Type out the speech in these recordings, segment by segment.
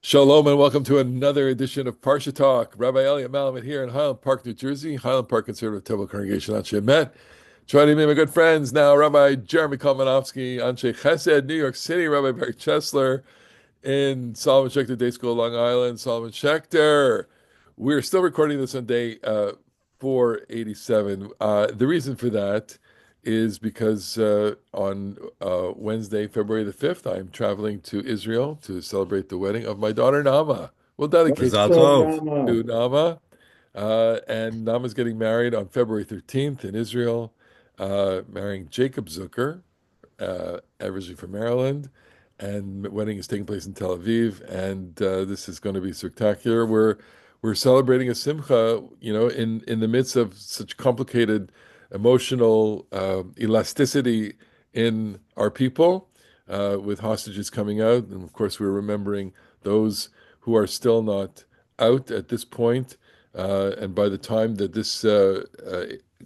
Shalom and welcome to another edition of Parsha Talk. Rabbi Elliot Malamet here in Highland Park, New Jersey, Highland Park Conservative Temple Congregation, Anshe Met. Joining me, my good friends now, Rabbi Jeremy Kalmanovsky, Anshe Chesed, New York City, Rabbi Barry Chesler in Solomon Schechter Day School, Long Island, Solomon Schechter. We're still recording this on day 487. The reason for that is because on Wednesday, February the 5th, I'm traveling to Israel to celebrate the wedding of my daughter, Nama. We'll dedicate Mazal this So tov. Nama. to Nama. And Nama's getting married on February 13th in Israel, marrying Jacob Zucker, originally from Maryland, and wedding is taking place in Tel Aviv, and this is going to be spectacular. We're celebrating a simcha, in the midst of such complicated emotional elasticity in our people, with hostages coming out, and of course we're remembering those who are still not out at this point. And by the time that this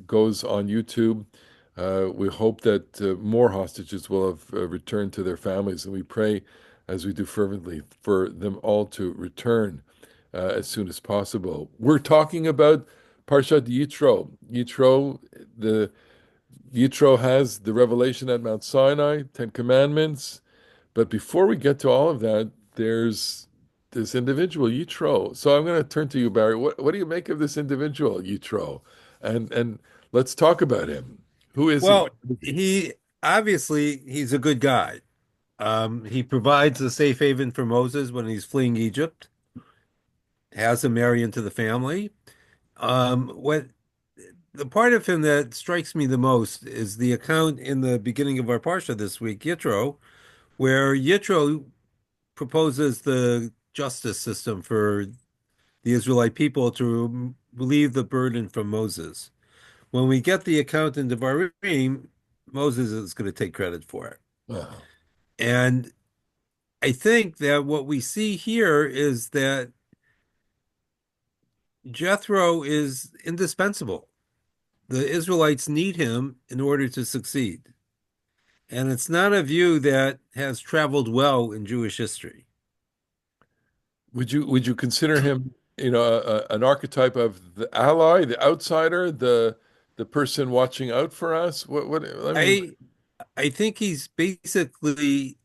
goes on YouTube, we hope that more hostages will have returned to their families, and we pray, as we do fervently, for them all to return as soon as possible. We're talking about Parshat Yitro. The Yitro has the revelation at Mount Sinai, Ten Commandments. But before we get to all of that, there's this individual, Yitro. So I'm going to turn to you, Barry. What do you make of this individual, Yitro? And let's talk about him. Who is he? Well, he he's a good guy. He provides a safe haven for Moses when he's fleeing Egypt, has him marry into the family. What the part of him that strikes me the most is the account in the beginning of our parsha this week, Yitro, where Yitro proposes the justice system for the Israelite people to relieve the burden from Moses. When we get the account in Devarim, Moses is going to take credit for it. Oh, And I think that what we see here is that Jethro is indispensable. The Israelites need him in order to succeed. And it's not a view that has traveled well in Jewish history. would you consider him, an archetype of the ally, the outsider, the person watching out for us? What? I mean, I I think he's basically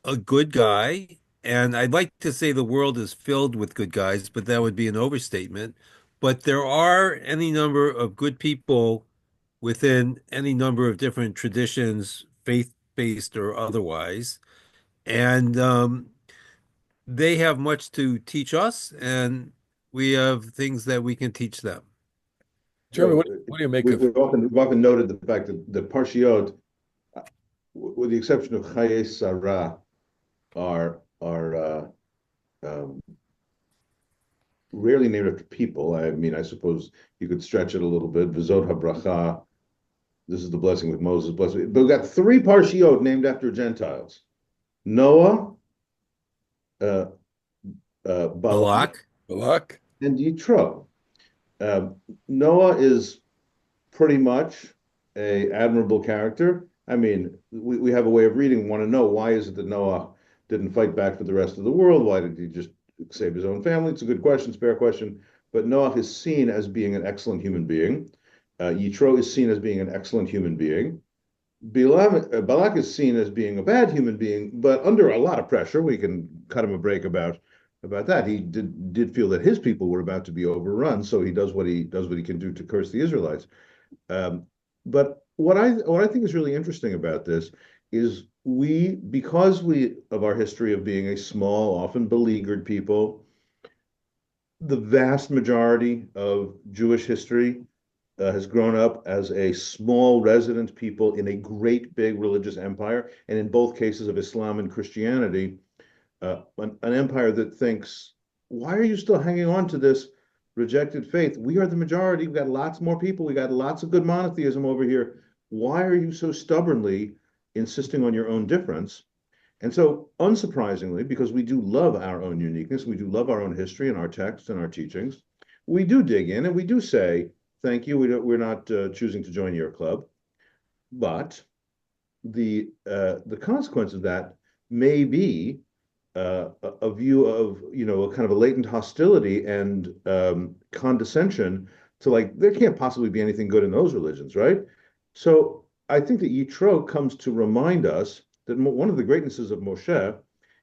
a good guy, and I'd like to say the world is filled with good guys, but that would be an overstatement. But there are any number of good people within any number of different traditions, faith-based or otherwise, and they have much to teach us, and we have things that we can teach them. Jeremy, Well, what do you make we, of? we've often noted the fact that the Parshiot, with the exception of Chaye Sarah, are um, rarely named after people. I mean, I suppose you could stretch it a little bit. V'zot habracha. This is the blessing with Moses. Blessing. But we've got three Parshiot named after Gentiles: Noah, uh, Balak, Balak, Balak? and Yitro. Uh, Noah is pretty much a admirable character. I mean, we have a way of reading, want to know why is it that Noah didn't fight back for the rest of the world? Why did he just save his own family? It's a good question, spare question. But Noah is seen as being an excellent human being. Yitro is seen as being an excellent human being. Balak is seen as being a bad human being, but under a lot of pressure. We can cut him a break about that. He did feel that his people were about to be overrun, so he does what he can do to curse the Israelites. Um, but what I think is really interesting about this is because we of our history of being a small, often beleaguered people, the vast majority of Jewish history has grown up as a small resident people in a great big religious empire, and in both cases of Islam and Christianity, an empire that thinks, why are you still hanging on to this rejected faith? We are the majority. We've got lots more people. We got lots of good monotheism over here. Why are you so stubbornly insisting on your own difference? And so, unsurprisingly, because we do love our own uniqueness, we do love our own history and our texts and our teachings, we do dig in and we do say, thank you, we're not choosing to join your club. But the consequence of that may be a view of, a kind of a latent hostility and condescension to like, there can't possibly be anything good in those religions, right? So I think that Yitro comes to remind us that one of the greatnesses of Moshe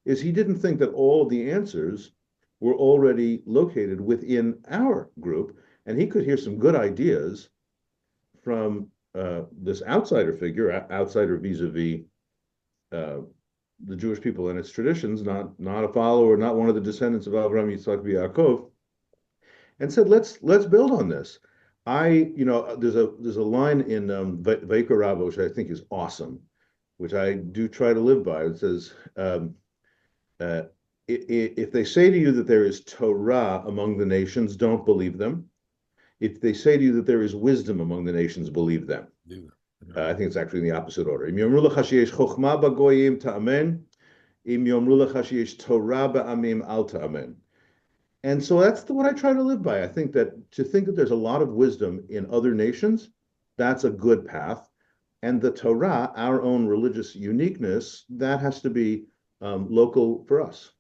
is he didn't think that all of the answers were already located within our group, and he could hear some good ideas from this outsider figure, outsider vis-a-vis uh, the Jewish people and its traditions, not a follower, not one of the descendants of Abraham, Yitzhak, Yaakov, and said, let's build on this. There's a line in Vayikra Rabbah, which I think is awesome, which I do try to live by. It says, uh, if they say to you that there is Torah among the nations, don't believe them. If they say to you that there is wisdom among the nations, believe them. Yeah. Yeah. I think it's actually in the opposite order. Im yomru lecha sheyesh chochma b'goyim ta'amen. Im yomru lecha sheyesh Torah ba'amim al ta'amen. And so that's what I try to live by. I think that to think that there's a lot of wisdom in other nations, that's a good path. And the Torah, our own religious uniqueness, that has to be local for us.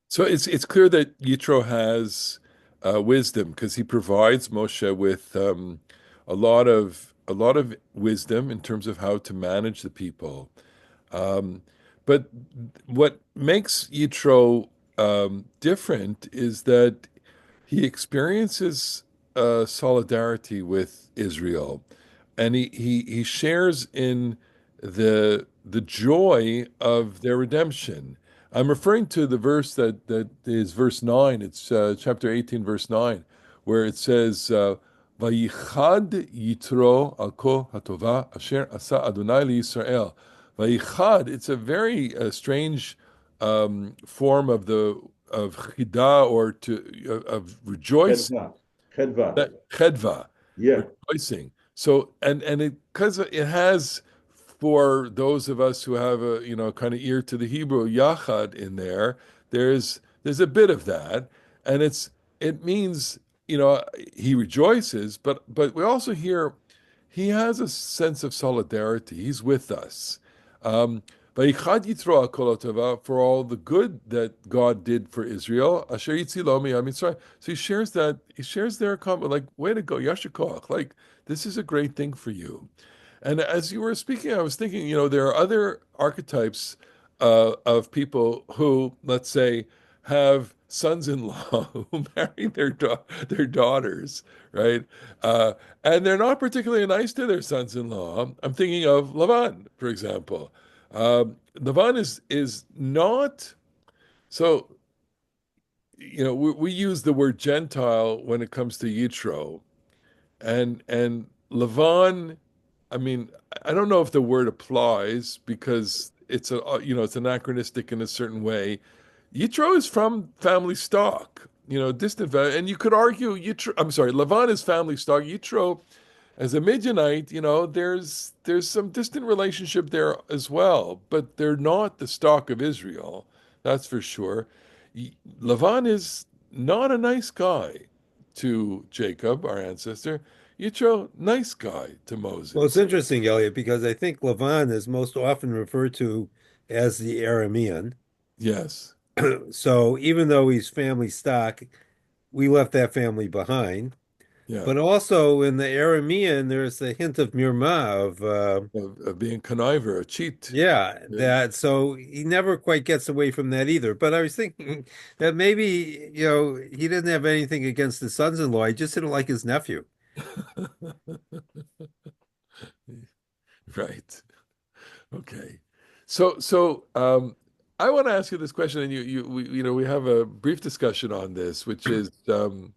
So it's clear that Yitro has wisdom because he provides Moshe with a lot of wisdom in terms of how to manage the people. Um, but what makes Yitro different is that he experiences solidarity with Israel, and he shares in the joy of their redemption. I'm referring to the verse that is verse 9. It's chapter 18, verse 9, where it says, "Vayichad Yitro al kol hatova asher asa Adonai liYisrael." Vayichad. It's a very strange form of chida or to of rejoice, Chedva. Chedva. that chedva, Yeah. rejoicing. So and it because it has for those of us who have a kind of ear to the Hebrew yachad in there, there's a bit of that, and it means he rejoices, but we also hear he has a sense of solidarity. He's with us. Um, Vayichad Yitro al kol hatova, for all the good that God did for Israel, Asher yitzilo miyad Mitzrayim. So he shares that. He shares their comment, like, "Way to go, Yasher koach!" Like, this is a great thing for you. And as you were speaking, I was thinking, there are other archetypes of people who, let's say, have sons-in-law who marry their daughters, right? And they're not particularly nice to their sons-in-law. I'm thinking of Lavan, for example. Lavan is not so. We use the word Gentile when it comes to Yitro, and Lavan. I mean, I don't know if the word applies because it's anachronistic in a certain way. Yitro is from family stock, distant family, and you could argue Yitro. I'm sorry, Lavan is family stock. Yitro, as a Midianite, there's some distant relationship there as well, but they're not the stock of Israel, that's for sure. Lavan is not a nice guy to Jacob, our ancestor. Yitro, nice guy to Well, it's Moses. interesting, Elliot, because I think Lavan is most often referred to as the Aramean. Yes, So even though he's family stock, we left that family behind. yeah, But also in the Aramean, there's a hint of murma of of being conniver, a cheat. yeah, Yeah. that so he never quite gets away from that either. But I was thinking that maybe, he didn't have anything against his sons-in-law. He just didn't like his nephew. Right. Okay. So I want to ask you this question, and we have a brief discussion on this, which is you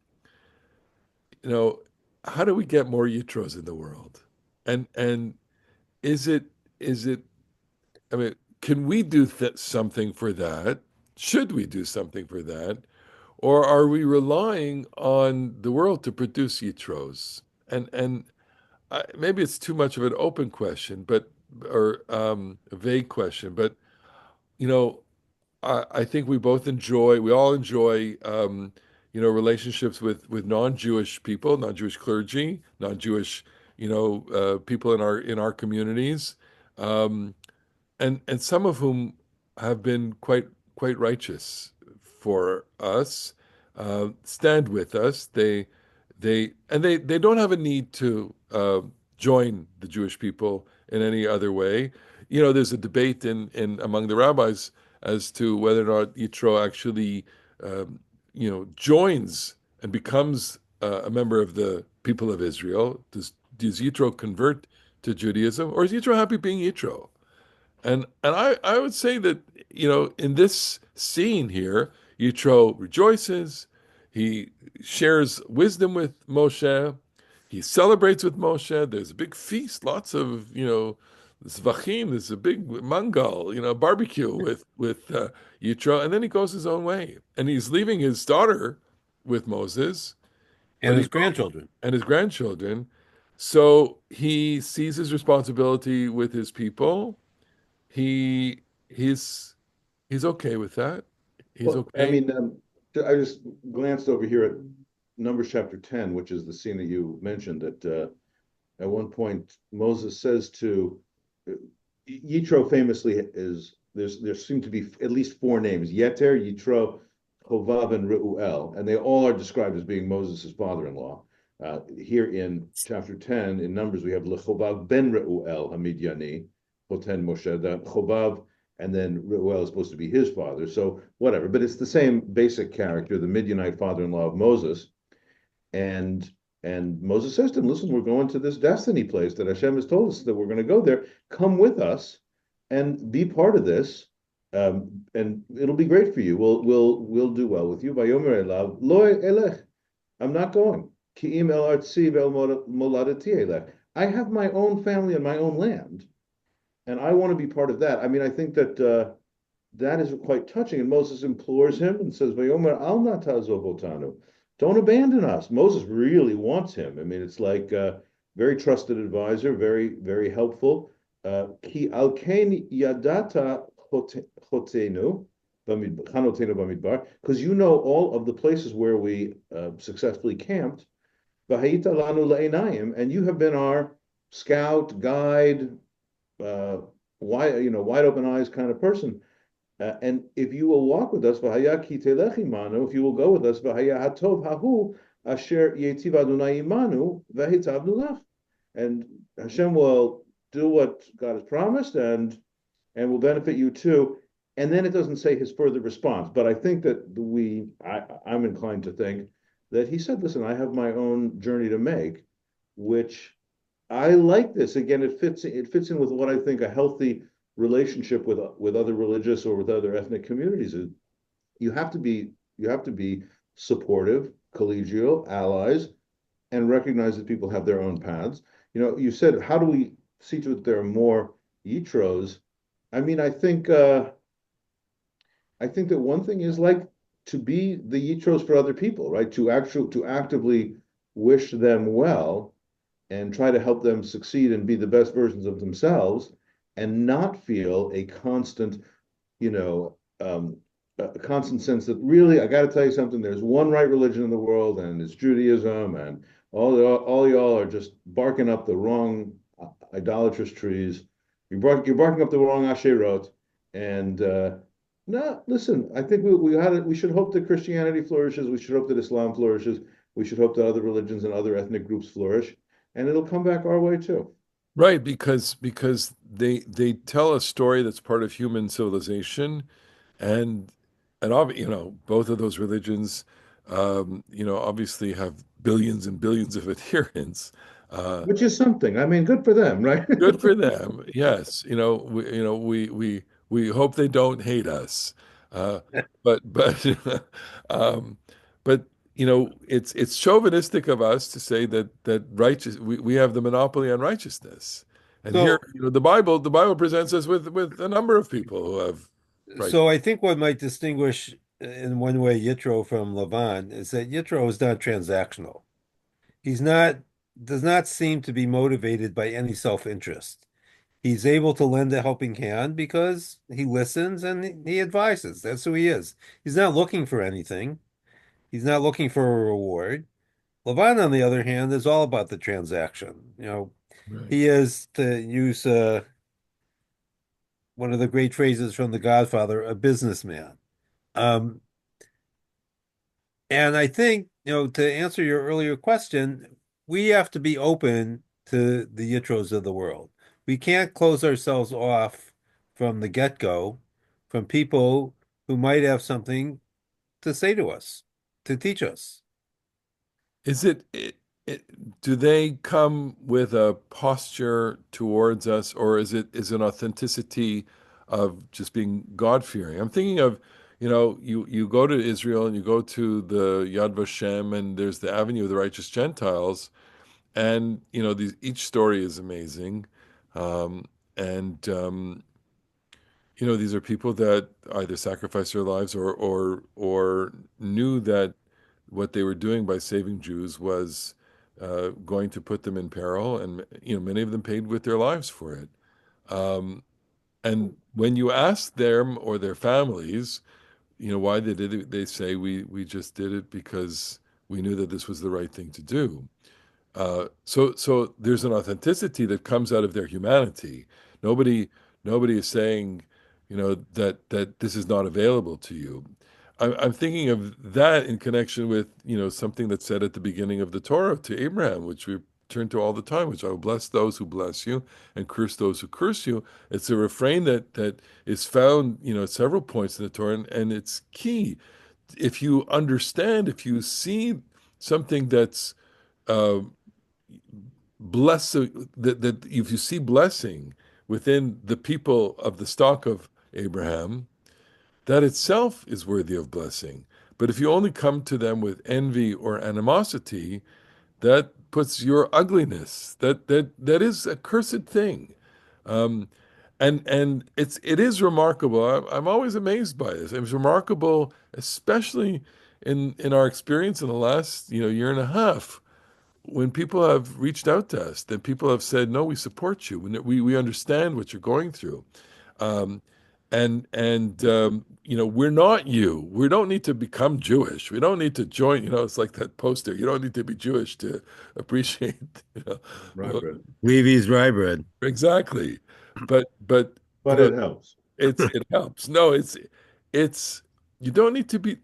know, how do we get more Yitros in the world? And is it is it I mean, can we do something for that? Should we do something for that? Or are we relying on the world to produce Yitros? And maybe it's too much of an open question, but or a vague question, but you know, I think we all enjoy, relationships with non-Jewish people, non-Jewish clergy, non-Jewish, people in our communities, um, and some of whom have been quite quite righteous for us, stand with us. They don't have a need to join the Jewish people in any other way. There's a debate in among the rabbis as to whether or not Yitro actually, joins and becomes a member of the people of Israel. Does Yitro convert to Judaism, or is Yitro happy being Yitro? And I would say that, in this scene here, Yitro rejoices, he shares wisdom with Moshe, he celebrates with Moshe. There's a big feast, lots of, zvachim. There's a big mangal, barbecue with Yitro, and then he goes his own way, and he's leaving his daughter with Moses, And but his grandchildren. and his grandchildren. So he sees his responsibility with his people. He he's he's okay with that. He's Well, I okay. mean, I just glanced over here at Numbers chapter 10, which is the scene that you mentioned, that at one point Moses says to Yitro famously is there seem to be at least four names: Yeter, Yitro, Chovav, and Reuel, and they all are described as being Moses' father-in-law. Here in chapter 10, in Numbers, we have Lechovav ben Reuel Hamidyani, Hoten Moshe. That Chovav and then Reuel is supposed to be his father. So whatever, but it's the same basic character, the Midianite father-in-law of Moses. And and Moses says to him, listen, we're going to this destiny place that Hashem has told us that we're going to go there. Come with us and be part of this. And it'll be great for you. We'll do well with you. Vayomer elav lo elech. I'm not going. Ki'im el artzi ve'el moladati elech. I have my own family and my own land, and I want to be part of that. I mean, I think that that is quite touching. And Moses implores him and says, "Vayomer al na ta'azov otanu." Don't abandon us. Moses really wants him. I mean, it's like very trusted advisor, very, very helpful. Ki al kain yadata chotenu chanotenu bamidbar, because you know all of the places where we successfully camped. V'hayita lanu le'enayim, and you have been our scout, guide, wide open eyes kind of person. And if you will walk with us, if you will go with us, and Hashem will do what God has promised, and will benefit you too. And then it doesn't say his further response, but I think that I'm inclined to think that he said, "Listen, I have my own journey to make," which I like this. Again, it fits in with what I think a healthy relationship with other religious or with other ethnic communities is. You have to be supportive, collegial, allies, and recognize that people have their own paths. You said, how do we see to it there are more Yitros? I mean, I think that one thing is like to be the Yitros for other people, right? To actively wish them well and try to help them succeed and be the best versions of themselves, and not feel you know, a constant sense that really, I got to tell you something. There's one right religion in the world, and it's Judaism, and all y'all are just barking up the wrong idolatrous trees. You're barking up the wrong asherot, and no, listen. I think we should hope that Christianity flourishes. We should hope that Islam flourishes. We should hope that other religions and other ethnic groups flourish, and it'll come back our way too. Right, because they tell a story that's part of human civilization, and both of those religions, obviously have billions and billions of adherents. Uh, Which is something. I mean, good for them, right? Good for them. Yes, we hope they don't hate us, uh, but um, but it's chauvinistic of us to say that we have the monopoly on righteousness, and here, So, the Bible presents us with a number of people who have right. so I think what might distinguish in one way Yitro from Lavan is that Yitro is not transactional. He's not, does not seem to be motivated by any self-interest. He's able to lend a helping hand because he listens and he advises. That's who he is. He's not looking for anything. He's not looking for a reward. Lavan, on the other hand, is all about the transaction. Right. He is, to use one of the great phrases from The Godfather, a businessman. Um, and I think, to answer your earlier question, we have to be open to the Yitros of the world. We can't close ourselves off from the get-go from people who might have something to say to us, to teach us. Is do they come with a posture towards us, or is an authenticity of just being God-fearing? I'm thinking of, you go to Israel and you go to the Yad Vashem, and there's the Avenue of the Righteous Gentiles, and each story is amazing, and these are people that either sacrificed their lives or knew that what they were doing by saving Jews was going to put them in peril, and many of them paid with their lives for it. Um, and when you ask them or their families, why they did it, they say we just did it because we knew that this was the right thing to do. So there's an authenticity that comes out of their humanity. Nobody nobody is saying, that this is not available to you. I'm thinking of that in connection with, something that's said at the beginning of the Torah to Abraham, which we turn to all the time, which I will bless those who bless you and curse those who curse you. It's a refrain that is found, at several points in the Torah, and it's key. If you understand, if you see something that's uh, bless that if you see blessing within the people of the stock of Abraham, that itself is worthy of blessing. But if you only come to them with envy or animosity, that puts your ugliness. That is a cursed thing. Um, and it is remarkable. I'm always amazed by this. It was remarkable, especially in our experience in the last year and a half, when people have reached out to us, that people have said, "No, we support you. We understand what you're going through." Um, we're not you. We don't need to become Jewish. We don't need to join. It's like that poster. You don't need to be Jewish to appreciate. Rye bread. Levy's rye bread. Exactly. But But it helps. it helps. No, it's you don't need to be.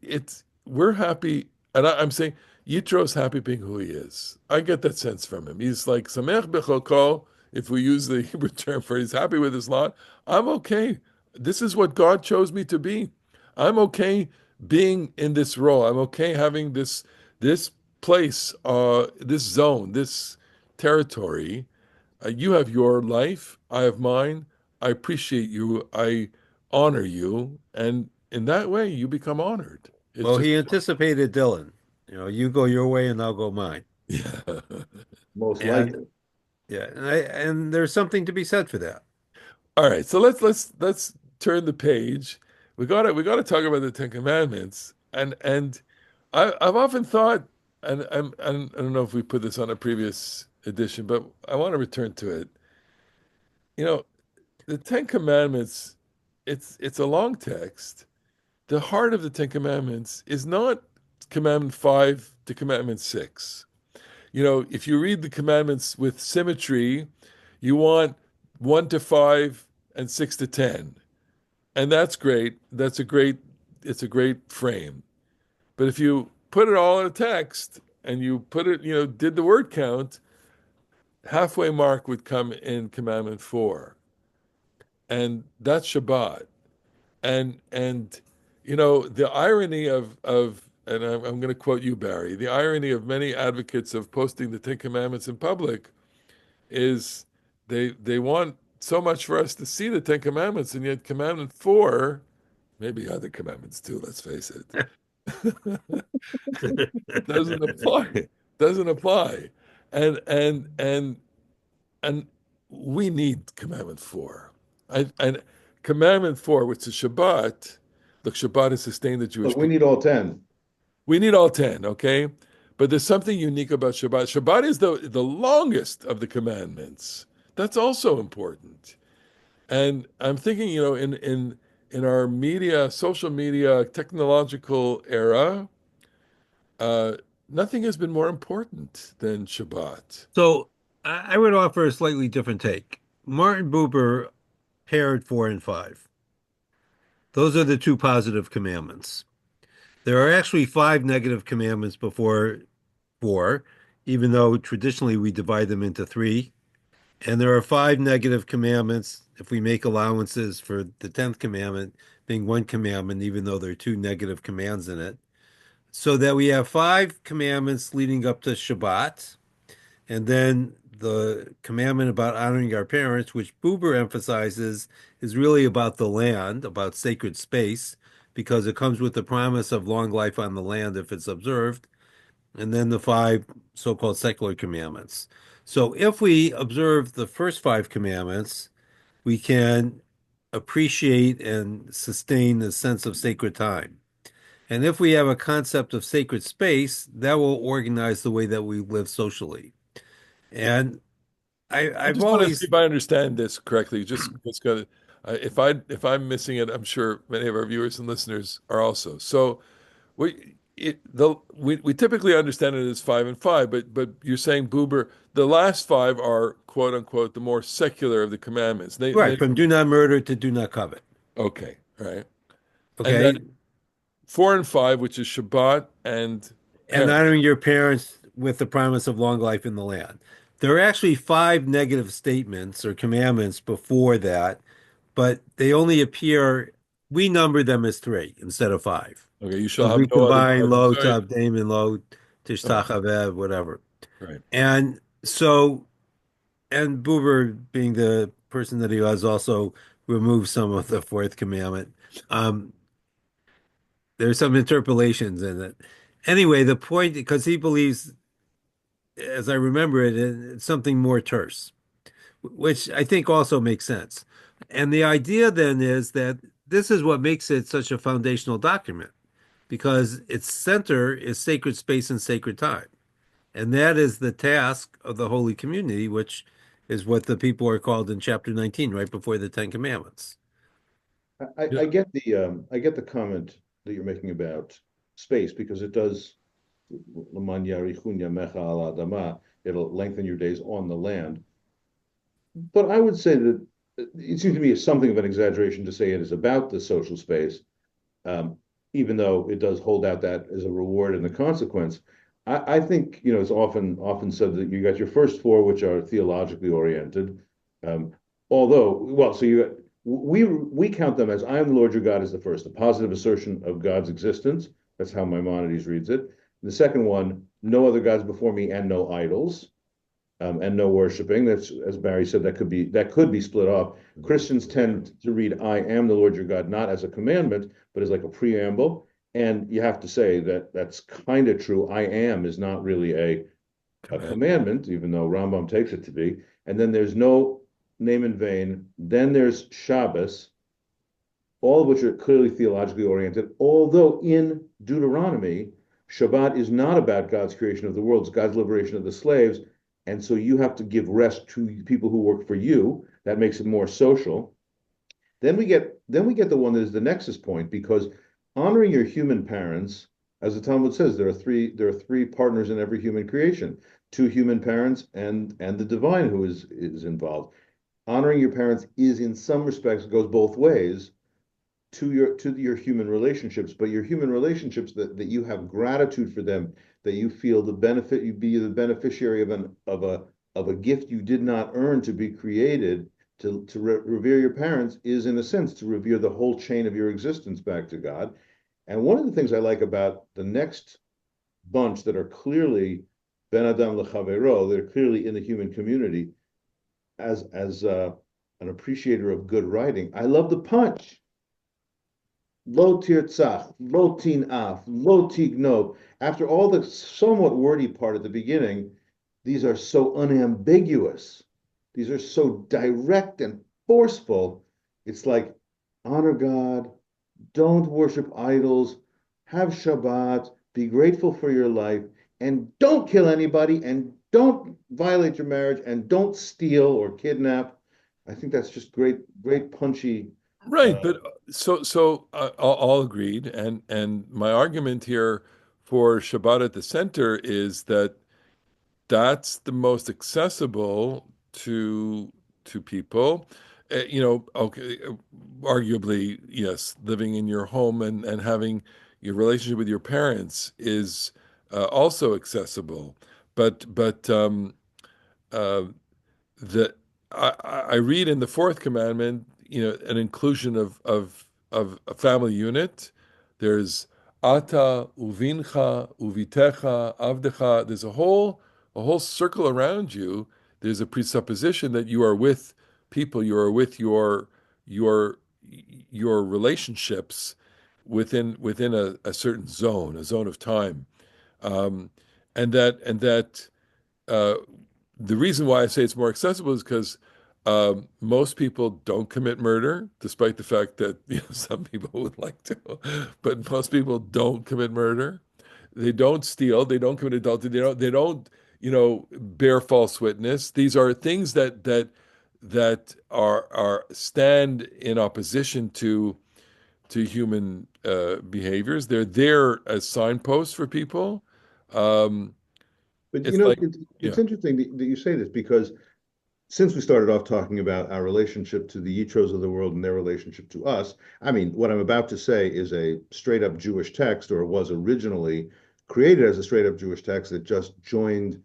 We're happy, and I'm saying Yitro's happy being who he is. I get that sense from him. He's like Samech b'cholko. If we use the Hebrew term for he's happy with his lot, I'm okay. This is what God chose me to be. I'm okay being in this role. I'm okay having this place, this zone, this territory. You have your life, I have mine. I appreciate you. I honor you. And in that way, you become honored. It's Well, just, he anticipated Dylan. You go your way and I'll go mine. yeah. Most And likely. yeah, and there's something to be said for that. All right. So let's turn the page. We gotta talk about the Ten Commandments. And I've often thought, and I don't know if we put this on a previous edition, but I want to return to it. You know, the Ten Commandments, it's a long text. The heart of the Ten Commandments is not Commandment 5 to Commandment 6. If you read the commandments with symmetry, you want 1 to 5 and 6 to 10. And that's great. It's a great frame. But if you put it all in a text and you put it, did the word count, halfway mark would come in Commandment 4. And that's Shabbat. And the irony of and I'm going to quote you, Barry, the irony of many advocates of posting the Ten Commandments in public is they want so much for us to see the Ten Commandments, and yet Commandment 4, maybe other commandments too, let's face it, doesn't apply. Doesn't apply. And and and and we need Commandment 4. And Commandment 4, which is Shabbat, look, Shabbat has sustained the Look, Jewish we people. need all 10. We need all 10, okay? But there's something unique about Shabbat. Shabbat is the longest of the commandments. That's also important. And I'm thinking, in our media, social media, technological era, uh, nothing has been more important than Shabbat. So I would offer a slightly different take. Martin Buber paired 4 and 5. Those are the two positive commandments. There are actually five negative commandments before four, even though traditionally we divide them into three. And there are five negative commandments if we make allowances for the 10th commandment being one commandment, even though there are two negative commands in it. So that we have five commandments leading up to Shabbat, and then the commandment about honoring our parents, which Buber emphasizes, is really about the land, about sacred space, because it comes with the promise of long life on the land if it's observed, and then the five so-called secular commandments. So if we observe the first five commandments, we can appreciate and sustain the sense of sacred time. And if we have a concept of sacred space, that will organize the way that we live socially. And I I've just want to see always, if I understand this correctly. Just got to, if I'm missing it, I'm sure many of our viewers and listeners are also. So we typically understand it as five and five, but you're saying, Buber, the last five are quote unquote the more secular of the commandments. right, from do not murder to do not covet. Okay, right. And then Okay. four and five, which is Shabbat and And parents. honoring your parents with the promise of long life in the land. There are actually five negative statements or commandments before that, but they only appear, we number them as three instead of five. Okay, you shall Because have we no other combine gods lo, beside. tav, daemon, lo, Okay, tishtach, whatever. right. And so, and Buber, being the person that he was, also removed some of the fourth commandment. Um, there's some interpolations in it. Anyway, the point, because he believes, as I remember it, it's something more terse, which I think also makes sense. And the idea then is that this is what makes it such a foundational document, because its center is sacred space and sacred time. And that is the task of the Holy Community, which is what the people are called in chapter 19, right before the Ten Commandments. I get the comment that you're making about space because it does it'll lengthen your days on the land. But I would say that it seems to me it's something of an exaggeration to say it is about the social space, um, even though it does hold out that as a reward and a consequence. I think it's often said that you got your first four, which are theologically oriented. Um, although, well, so you we count them as I am the Lord your God is the first, the positive assertion of God's existence. That's how Maimonides reads it. The second one, no other gods before me and no idols and no worshiping. That's, as Barry said, that could be split off. Christians tend to read "I am the Lord your God" not as a commandment, but as like a preamble. And you have to say that that's kind of true. I am is not really a Command. commandment, even though Rambam takes it to be. And then there's no name in vain. Then there's Shabbos, all of which are clearly theologically oriented. Although in Deuteronomy, Shabbat is not about God's creation of the world, it's God's liberation of the slaves. And so you have to give rest to people who work for you. That makes it more social. Then we get the one that is the nexus point because honoring your human parents, as the Talmud says, there are three partners in every human creation, two human parents and the divine who is involved. Honoring your parents is in some respects goes both ways to your human relationships, but your human relationships that you have gratitude for them, that you feel the benefit, you be the beneficiary of a gift you did not earn to be created. To revere your parents is, in a sense, to revere the whole chain of your existence back to God. And one of the things I like about the next bunch that are clearly Ben Adam Lechavero, they're clearly in the human community as an appreciator of good writing. I love the punch. Lo tirtzach, lo tinaf, lo tignob. After all the somewhat wordy part at the beginning, these are so unambiguous. These are so direct and forceful. It's like honor God, don't worship idols, have Shabbat, be grateful for your life, and don't kill anybody, and don't violate your marriage, and don't steal or kidnap. I think that's just great, great punchy. Right, Uh, but all agreed, and my argument here for Shabbat at the center is that that's the most accessible to people. Okay, arguably, yes, living in your home and having, your relationship with your parents is also accessible. But uh, the I read in the fourth commandment, an inclusion of a family unit. There's ata uvincha uvitecha avdecha. There's a whole circle around you. There's a presupposition that you are with people. You are with your your relationships within a certain zone, a zone of time, um, and that uh, the reason why I say it's more accessible is because most people don't commit murder, despite the fact that some people would like to, but most people don't commit murder. They don't steal. They don't commit adultery. They don't bear false witness. These are things that are stand in opposition to human behaviors. They're there as signposts for people. Um, But it's like, it's yeah. interesting that you say this because since we started off talking about our relationship to the Yitros of the world and their relationship to us, I mean, what I'm about to say is a straight up Jewish text, or was originally created as a straight up Jewish text that just joined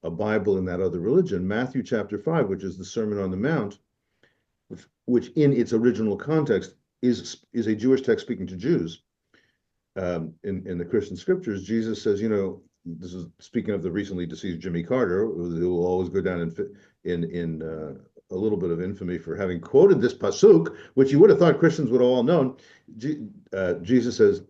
a Bible in that other religion. Matthew chapter 5, which is the Sermon on the Mount, which in its original context is a Jewish text speaking to Jews. In the Christian scriptures, Jesus says, this is speaking of the recently deceased Jimmy Carter, who will always go down in a little bit of infamy for having quoted this pasuk, which you would have thought Christians would have all known. Jesus says,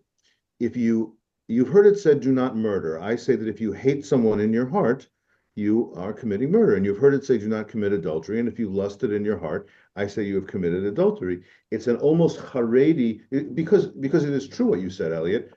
if you've heard it said, do not murder. I say that if you hate someone in your heart, you are committing murder. And you've heard it say, do not commit adultery. And if you lusted in your heart, I say you have committed adultery. It's an almost Haredi, because it is true what you said, Elliot.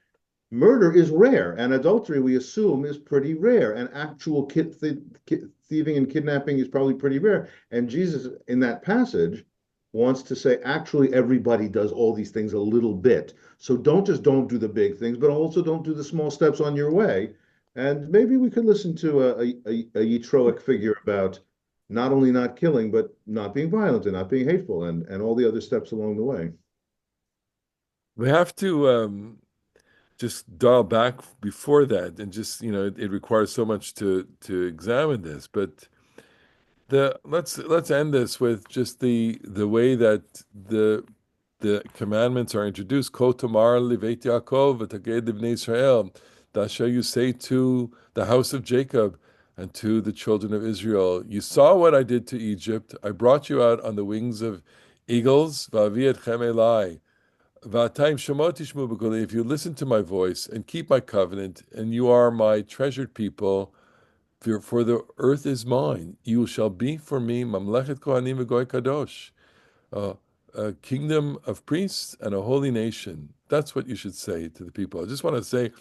Murder is rare, and adultery, we assume, is pretty rare, and actual thieving and kidnapping is probably pretty rare. And Jesus, in that passage, wants to say, actually, everybody does all these things a little bit. So don't do the big things, but also don't do the small steps on your way. And maybe we could listen to a Yitroic figure about not only not killing, but not being violent and not being hateful, and all the other steps along the way. We have to just dial back before that, and just it requires so much to examine this. But let's end this with just the way that the commandments are introduced. Ko tomar liveit Yaakov v'taged livnei Israel. That shall you say to the house of Jacob and to the children of Israel. You saw what I did to Egypt. I brought you out on the wings of eagles. Va'avi etchem elai. If you listen to my voice and keep my covenant, and you are my treasured people, for the earth is mine, you shall be for me mamlechet kohanim v'goy kadosh, uh, a kingdom of priests and a holy nation. That's what you should say to the people. I just want to say,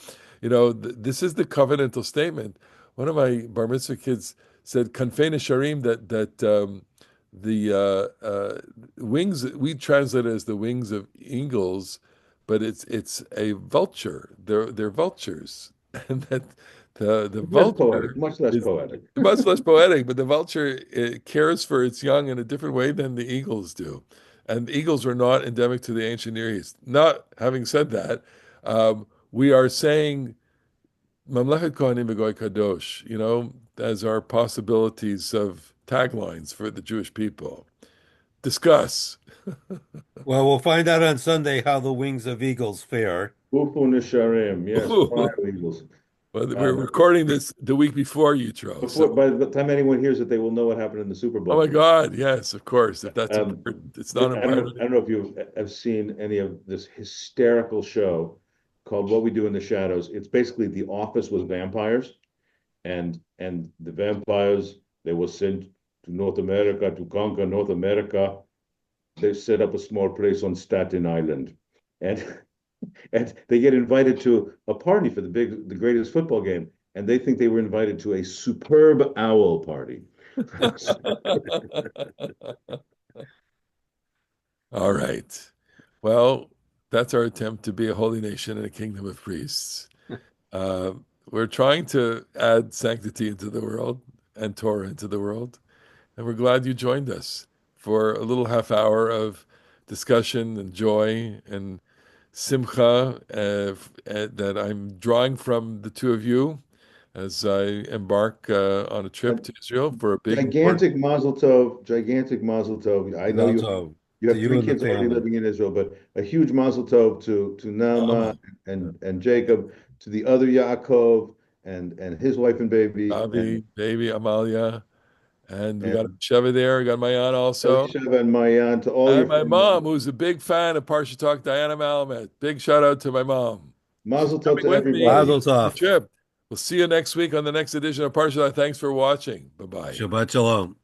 this is the covenantal statement. One of my bar mitzvah kids said, "Kanfei nesharim," that the wings, we translate it as the wings of eagles, but it's a vulture. They're vultures, and that the Less poetic, vulture much less is poetic. much less poetic, but the vulture cares for its young in a different way than the eagles do. And the eagles are not endemic to the ancient Near East. Not having said that, we are saying Mamlechet Kohanim V'Goy Kadosh, as our possibilities of taglines for the Jewish people. Discuss. Well, we'll find out on Sunday how the wings of eagles fare. Ufu Nisharim, yes, fly Well, Eagles. we're Um, recording this the week before Yitro, so Before, by the time anyone hears it, they will know what happened in the Super oh Bowl. my God, yes, of course. If that's Um, important, it's not I important. don't know if you have seen any of this hysterical show called What We Do in the Shadows. It's basically The Office with vampires, and the vampires they were sent to North America to conquer North America. They set up a small place on Staten Island, and and they get invited to a party for the greatest football game, and they think they were invited to a superb owl party. All right. Well, that's our attempt to be a holy nation and a kingdom of priests. Uh, we're trying to add sanctity into the world and Torah into the world. And we're glad you joined us for a little half hour of discussion and joy and simcha that I'm drawing from the two of you as I embark on a trip And to Israel for a big important. gigantic Mazel Tov. I know Mazal tov you to have you three and the kids already family. living in Israel, but a huge Mazel Tov to Naama Mama, and Jacob, to the other Yaakov and his wife and baby, Avi, baby, Amalia, and we got and Sheva there. We got my aunt also. Elisheva and Mayan, to all your And my family mom, members. who's a big fan of Parsha Talk, Diana Malamet. Big shout out to my mom. She's Mazel Tov coming to with me everybody. Mazel on the tov. trip. We'll see you next week on the next edition of Parsha Talk. Thanks for watching. Bye bye. Shabbat shalom.